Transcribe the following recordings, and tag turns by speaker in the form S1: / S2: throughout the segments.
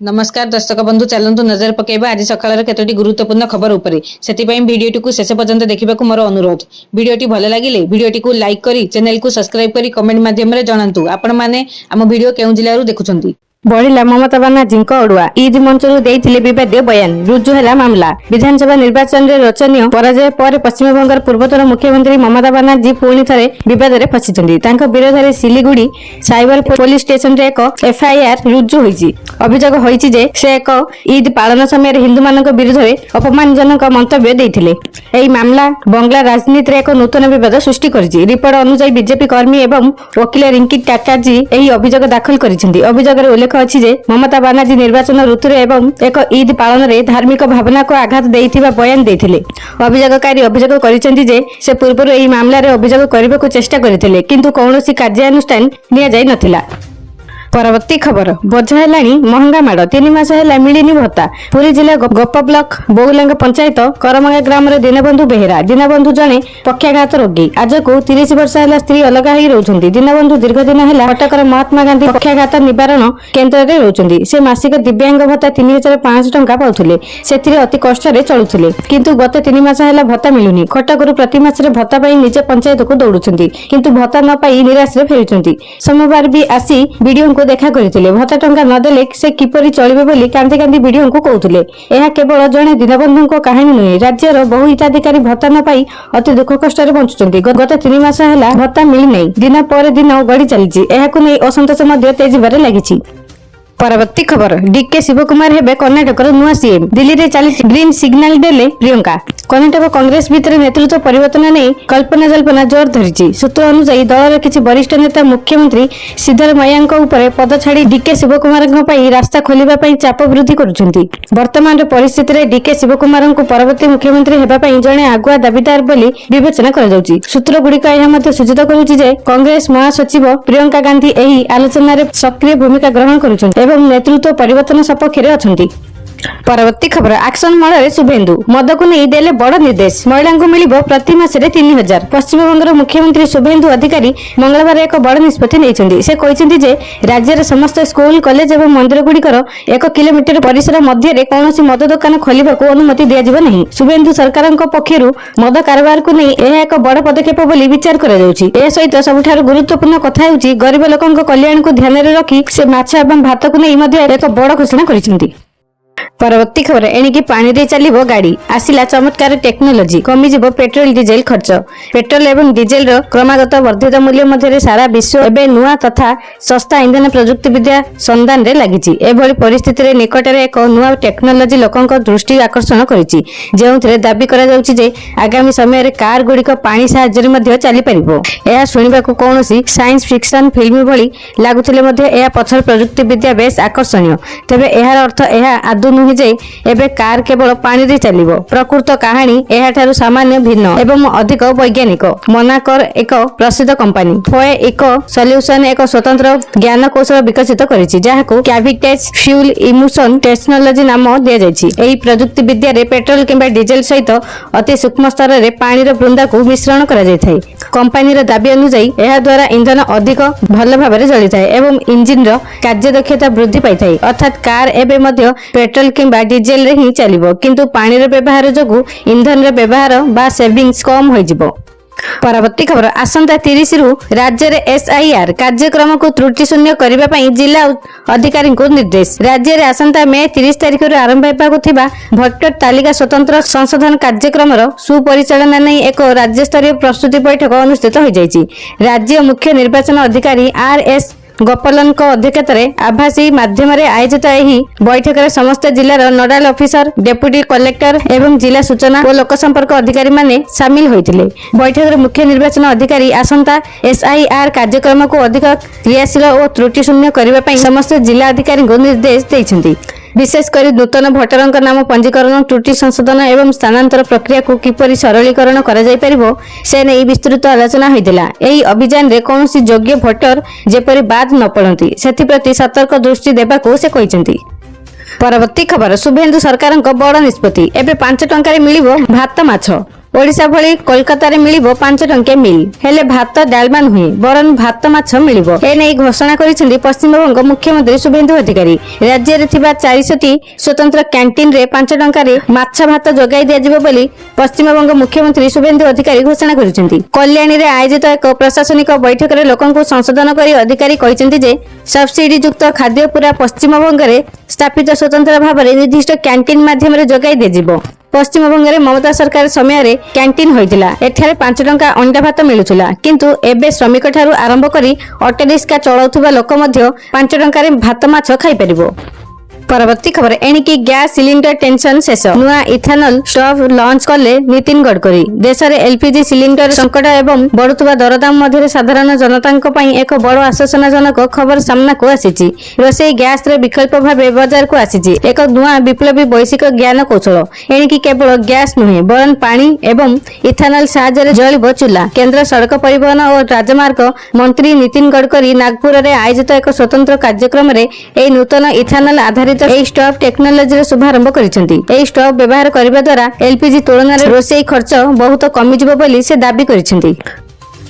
S1: नमस्कार दर्शक बंधु चलतु नजर पकेबा आज सकाळ केतोटी गुरुत्वपूर्ण खबर उपरे सेतिपई भिडियोटी को शेष पर्यंत देखिबाकू मोर अनुरोध। भिडियोटी भल लागिले भिडियोटी को लाइक करी चैनल को सब्सक्राइब करी कमेंट माध्यम रे जणांतु आपण माने आम भिडियो केउ जिल्ला रु देखुछंती।
S2: बढ़िला ममता बानार्जी अड़ुआ ईद मंचरू देइथिले विवादीय बयान रुजु हैला मामला। विधानसभा निर्वाचन रे रचनीय पराजय पर पश्चिम बंगाल पूर्वतन मुख्यमंत्री ममता बानार्जी पुणी थरे विवाद रे फसिचंदी। तांको विरोध रे सिलीगुड़ी साइबर पुलिस स्टेशन रे एक एफआईआर रुजु होईची। अभियोग होईची जे से एक ईद पालन समय रे हिंदू मानक विरोध रे अपमानजनक मंतव्य देइथिले। एही मामला बंगला राजनीति रे एक नूतन विवाद सृष्टि करिछि। रिपोर्ट अनुसार बीजेपी कर्मी एवं वकील रिंकी टाटाजी एही अभियोग दाखल करिसेंती। अभियोग रे उल्लेख अछि जे ममता बानार्जी निर्वाचन ऋतु रे एवं एक ईद पालन रे धार्मिक भावना को आघात देइथिबा बयान देइथिले। अभियोगकारी अभियोग करिसेंती जे से पूर्व एही मामला रे अभियोग करबाकू चेष्टा करिथिले किंतु कौनसी कार्यानुष्ठान निया जाय नथिला। परवर्ती खबर बोझा हेलाणी महंगा माड़ 3 मास हेला मिलिनी भत्ता। पुरी जिला गोप ब्लॉक बौलांग पंचायत करमंगा ग्राम रे दीनबंधु बेहेरा दीनबंधु जने पक्षाघात रोगी आज को 30 वर्ष हेला स्त्री अलग होई रहउछंती। दीनबंधु दीर्घ दिन हेला कटकर महात्मा गांधी पक्षाघात निवारण केंद्र रे रहउछंती। से मासिक दिव्यांग भत्ता 3500 टंका पाउथिले। सेथिरे अति कष्ट रे चलुथिले किंतु गत 3 मास हेला भत्ता मिलुनी। कटकरू प्रति मास रे भत्ता पाई निजे पंचायत को दौड़ुछंती किंतु भत्ता न पाई निराश रे फेरुछंती। सोमवार भी आसी वीडियो को देखा करथिले। भत्ता टंका न देले से किपरि चलिबे बोली कांदी कांदी वीडियो को कहउथिले। एहा केवल जणे दीनबंधु को कहानी नुहे। राज्यर बहु हिताधिकारी भत्ता न पाई अति दुख कष्ट रे बंचुचंती। गत 3 मास हेला भत्ता मिली नै। दिन पर दिन गड़ी चलीची। एहाकु नै असंतोष मध्ये तेजिबारे लागिची। परवर्ती खबर डीके शिवकुमार हेबे कर्णाटक नुआ सीएम। दिल्ली रे चली ग्रीन सिग्नल देले प्रियंका। कर्णाटक कांग्रेस भीतर नेतृत्व परिवर्तन नै कल्पना जल्पना जोर धरिची। सूत्र अनुसार दलर किछि वरिष्ठ नेता मुख्यमंत्री सिद्धरमैयाक ऊपर पद छाड़ी डीके शिवकुमार पई रास्ता खोलिबा पई चाप वृद्धि करूछंती। वर्तमान परिस्थिति रे डीके शिवकुमार को परवर्ती मुख्यमंत्री हेबा पई जणे आगुआ दाबीदार बोली विवेचना करा जाउची। सूत्र गुडिका एहा मध्ये सूचित करूची जे कांग्रेस महासचिव प्रियंका गांधी एही आलोचना रे सक्रिय भूमिका ग्रहण करूछंती एवं नेतृत्व परिवर्तन सपक्ष रे अछंती। परवर्ती खबर एक्शन मॉडल शुभेंदु मद को नहीं देले बड़ निर्देश। महिला को मिलिबो प्रति मास रे 3000। पश्चिम बंगाल मुख्यमंत्री शुभेंदु अधिकारी मंगलवार एक बड़ निष्पत्ति नेइछंती। से कहिसेंती जे राज्य रे समस्त स्कूल कॉलेज एवं मंदिर गुड़िकर 1 किलोमीटर परिसर मध्य रे कोनोसी मद दुकान खोलिबाकू अनुमति दिया जिवो नहीं। शुभेंदु सरकारक पक्षरु मद कारोबार को नहीं एहा एक बड़ पदक्षेप बोली विचार करा जाउची। ए सहित सबठारु गुरुत्वपूर्ण कथा हेउची गरीब लोकक कल्याण को ध्यान रे रखी से माछ एवं भात को नहीं मध्य एक बड़ घोषणा करिसेंती। परवर्ती खबर एणिकी पानी रे चलिबो गाड़ी आसिला चमत्कार टेक्नोलोजी कमिजिबो पेट्रोल डीजेल खर्च। पेट्रोल एवं डीजेल रो क्रमागत वर्धित मूल्य मध्य सारा विश्व एबे नुआ तथा सस्ता इंधन प्रयुक्ति विद्या संधान रे लागिची। एभली परिस्थिति रे निकट रे एक नुआ टेक्नोलोजी लोकंक दृष्टि आकर्षण करिची जेउथरे दाबी करा जाउची जे आगामी समय रे कार गुडी को पानी सहायता रे मध्य चली परिबो। एहा सुनिबाकू कोनोसी साइंस फिक्शन फिल्म भली लागुथिले मध्य एहा पछर प्रयुक्ति विद्या बेस आकर्षणीय। तबे एहार अर्थ एहा आदु नुहि जे एबे कार केवल पानी रे चलिबो। प्रकृत कहानी एहा थारु सामान्य भिन्न एवं अधिक वैज्ञानिक। मोनाकर एक प्रसिद्ध कंपनी फोए इको सॉल्यूशन एक स्वतंत्र ज्ञान कौशल विकसित करिछि जाहाकू कैविटेज फ्यूल इमोशन टेक्नोलॉजी नाम दिया जायछि। एही प्रयुक्ति विद्या रे पेट्रोल किंबा डीजेल सहित अति सूक्ष्म स्तर रे पानी रो बूंदा को मिश्रण करा जायथाय। कंपनी रो दाबी अनुसार एहा द्वारा इंधन अधिक भल भाबरे जलिथाय एवं इंजिन रो कार्यदक्षता वृद्धि पाइथाय। अर्थात कार एबे मध्य पेट्रोल किंबा डीजेल रे ही चलिबो किंतु पानी रे व्यवहार जोगु इंधन रे व्यवहार बा सेविंग्स कम होई जिवो। परवर्ती खबर आसंता 30 रु राज्य रे एसआईआर कार्यक्रम को त्रुटि शून्य करबा पई जिला अधिकारी को निर्देश। राज्य रे आसंता मे 30 तारिख रे आरंभ हेबाकू थिबा भोटर तालिका स्वतंत्र संशोधन कार्यक्रम रो सुपरिचालना नै एक राज्य स्तरीय प्रस्तुति बैठक अनुष्ठित होई जायछि। राज्य मुख्य निर्वाचन अधिकारी आरएस गोपालन को अध्यक्षता रे आभासी माध्यम रे आयोजित एही बैठक रे समस्त जिल्ला रो नोडल ऑफिसर डेप्यूटी कलेक्टर एवं जिला सूचना और लोक संपर्क अधिकारी माने शामिल होइतिले। बैठक रे मुख्य निर्वाचन अधिकारी आसंता एसआईआर कार्यक्रम को अधिक क्रियाशील और त्रुटि शून्य करबा पई समस्त जिला अधिकारी को निर्देश दैछन्ती। विशेषकर नूतन भोटरंक नाम पंजीकरण त्रुटि संशोधन एवं स्थानांतर प्रक्रिया को किपरि सरलीकरण करा जाय परिबो से नै विस्तृत आलोचना होइतिला। एही अभियान रे कोनोसी योग्य भोटर जेपरि बाद न पड़ती सेथि प्रति सतर्क दृष्टि देबाकू से कहिसंती। परवर्ती खबर शुभेंदु सरकारक बड़ निष्पत्ति एबे 5 टंका रे मिलिबो भात माछ। ओडिशा भली कोलकाता मिलिबो 5 टंकिया मिल हेले भात डालमा नुहे बरन भात माछ मिलिबो ए नै घोषणा करिसेंती पश्चिमबंग मुख्यमंत्री शुभेंदु अधिकारी। राज्य रे थिबा 400टी स्वतंत्र कैंटीन रे 5 टंका रे माछ भात जोगाई दिया जिवो बोली पश्चिमबंग मुख्यमंत्री शुभेंदु अधिकारी घोषणा करिसेंती। कल्याणी रे आयोजित एक प्रशासनिक बैठक रे लोकंकु संशोधन करी अधिकारी कहिसेंती जे सब्सिडी युक्त खाद्य पूरा पश्चिमबंग रे स्थापित स्वतंत्र भाव रे निर्दिष्ट कैंटीन माध्यम रे जोगाई दिया जिवो। पश्चिमबंग रे ममता सरकार समय रे कैंटीन होइतिला एठारे 5 टंका अंडा भात मिलुथिला किंतु एबे श्रमिक ठारू आरंभ करी ऑटो रिक्शा चलाउथुबा लोक मध्य 5 टंका रे भात माछ खाइ परिबो। परवर्ती खबर एणिकी गैस सिलिंडर टेंशन शेष नुआ इथानल स्टोव लॉन्च कले नितिन गडकरी। देश में एलपीजी सिलिंडर संकट एवं बढ़ुवा दरदाम मध्य साधारण जनता एक बड़ आश्वासनजनक खबर सामना को आसी। रोषेई गैस रे विकल्प भाव बाजार को आसी एक नुआ विप्लवी वैश्विक ज्ञान कौशल एणिकी केवल गैस नुहे बरन पानी एवं इथानल साहाय्य जलिब चूल्हा। केंद्र सड़क परिवहन और राजमार्ग मंत्री नितिन गडकरी नागपुर में आयोजित एक स्वतंत्र कार्यक्रम में एक नूतन इथानल आधारित स्टोव टेक्नोलोजी शुभारंभ करिसेंती। एई स्टोव व्यवहार करबा द्वारा एलपीजी तुलना रे रोषेई खर्च बहुत कमी जिवो बोली से दाबी करिसेंती।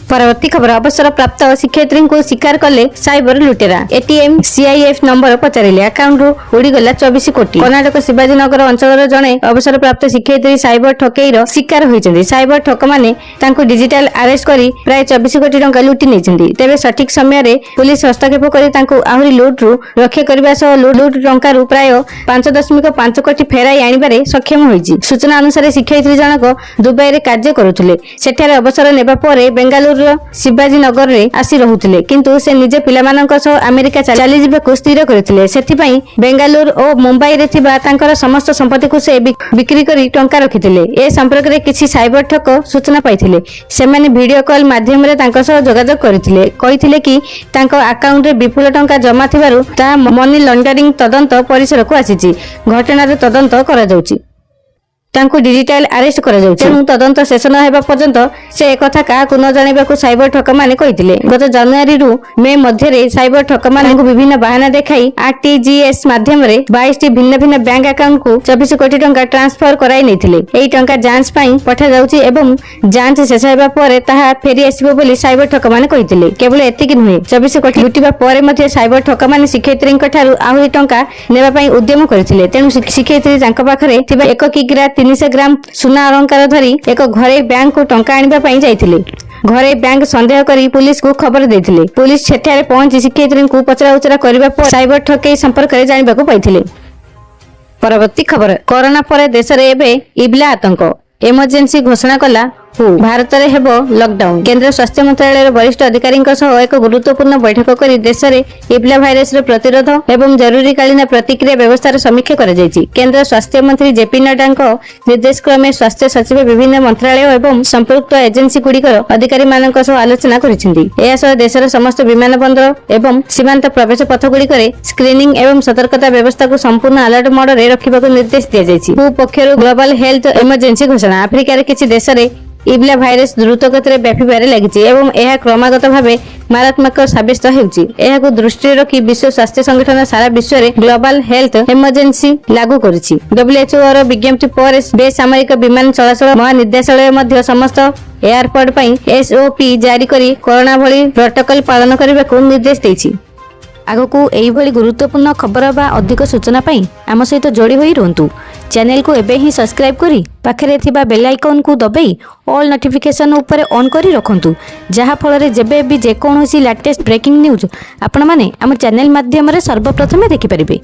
S2: परवर्ती खबर अवसर प्राप्त शिक्षयित्री को शिकार कले साइबर लुटेरा। एटीएम सीआईएफ नंबर पचारिले अकाउंट रु उड़ीगला 24 कोटी। कर्नाटक शिवाजीनगर अंचल जड़े अवसर प्राप्त शिक्षयित्री साइबर ठकेईर शिकार होइछन्ती। साइबर ठक माने तांको डिजिटल अरेस्ट करी प्राय 24 कोटी टंका लुटि नेछन्ती। तेबे सठिक समय रे पुलिस हस्तक्षेप करी तांको आहुरी लूट रु रक्षा करबा सह लूट टंका रु प्राय 5.5 कोटी फेराई आनिबारे सक्षम होइछि। सूचना अनुसार शिक्षयित्री जनक दुबई रे कार्य करुथिले। सेठारे अवसर नेबा परे बेंगालुरु शिवाजी नगर रे आसी रहुथिले किंतु से निजे पिलामानक सह अमेरिका चली जिबाकु स्थिर करथिले। सेथिपई बेंगालुरु और मुंबई रे थिबा तांकर समस्त संपत्ति को से बिक्री करी टंका रखिथिले। ए संपर्क रे किछि साइबर ठक सूचना पाइथिले। सेमाने वीडियो कॉल माध्यम रे तांकर सह जोगाजोग करिथिले। कहिथिले कि तांको अकाउंट रे विपुल टंका जमा थिबारु ता मनी लॉन्ड्रिंग तदंत परिसर को आसीछि। घटना रे तदंत करा जाउछि। तांको डिजिटल अरेस्ट करा जाउछि। तेणु तदंत शेष न हेबा पर्यंत से एकथा काहाकु न जानिबाकु साइबर ठक माने कहिथिले। गत जनवरी रु मे मध्य रे साइबर ठक माने विभिन्न बहाना देखाई आरटीजीएस माध्यम रे 22 टी भिन्न भिन्न बैंक अकाउंट को 24 कोटी टंका ट्रांसफर कराई नैथिले। एई टंका जांच पई पठा जाउछि एवं जांच शेष हेबा परे ताहा फेरी आसीबो बोली साइबर ठक माने कहिथिले। केवल एतिକି नुहे 24 कोटी लुटिबा परे मध्य साइबर ठक माने शिक्षयित्रीଙ୍କ ठारू आहुरी टंका नेबा पई उद्यम करथिले। तेणु शिक्षयित्री तांको पाखरे थिबा 1 किग्रा 300 ग्राम सुना अलंकार धरी एक घरे बैंक को टंका आनिबा पई जाइथिले। घरे बैंक संदेह करी पुलिस को खबर देथिले। पुलिस सेठारे पहुंची शिक्षयित्री को पचरा उचरा करबा पर साइबर ठकेई संपर्क रे जानिबा को पाइथिले। परवर्ती खबर कोरोना पर देश रे एबे इबला आतंक इमरजेंसी घोषणा कला भारत रे हेबो लॉकडाउन। केंद्र स्वास्थ्य मंत्रालय वरिष्ठ अधिकारी एक गुरुत्वपूर्ण बैठक करी देश रे इबला भाइरस रे प्रतिरोध एवं जरूरीकालीन प्रतिक्रिया व्यवस्था व्यवस्था करा जायछि। केंद्र स्वास्थ्य मंत्री जेपी नड्डा निर्देश क्रमे स्वास्थ्य सचिव विभिन्न मंत्रालय एवं संपृक्त एजेंसी गुड़िकर अधिकारी मानक आलोचना करिसेंती। एहा सह देशर समस्त विमान बंदर एवं सीमांत प्रवेश पथ गुड़िकरे स्क्रीनिंग एवं सतर्कता व्यवस्था को संपूर्ण अलर्ट मोड रे रखिबाकू निर्देश दिया जायछि। हु पक्षरु ग्लोबल हेल्थ इमरजेंसी घोषणा। आफ्रिका रे किछि देश रे इबला भाइरस द्रुत गति व्यापीबारे लगी एवं यह क्रमागत भाव मारात्मक साब्यस्त होउछि। एहाकु दृष्टि रखी विश्व स्वास्थ्य संगठन सारा विश्व रे ग्लोबल हेल्थ इमरजेंसी लागू करिछि। डब्ल्यूएचओ रो विज्ञप्ति पर बेसामरिक विमान चलाचल महानिर्देशालय मध्य समस्त एयरपोर्ट पई एसओपी जारी करी कोरोना भली प्रोटोकॉल पालन करबाकू निर्देश दैछि। आगकू एई भली गुरुत्वपूर्ण खबर बा अधिक सूचना पाई आम सहित जोड़ी होई रहंतु। चैनल को एबे ही सब्सक्राइब करी पाखरे थिबा बेल आइकन को दबाई ऑल नोटिफिकेशन ऊपर ऑन करी रखंतु, जहा फल रे जेबे भी जे कोनोसी लेटेस्ट ब्रेकिंग न्यूज आपण माने हम चैनल माध्यम रे सर्वप्रथम देखि परिबे।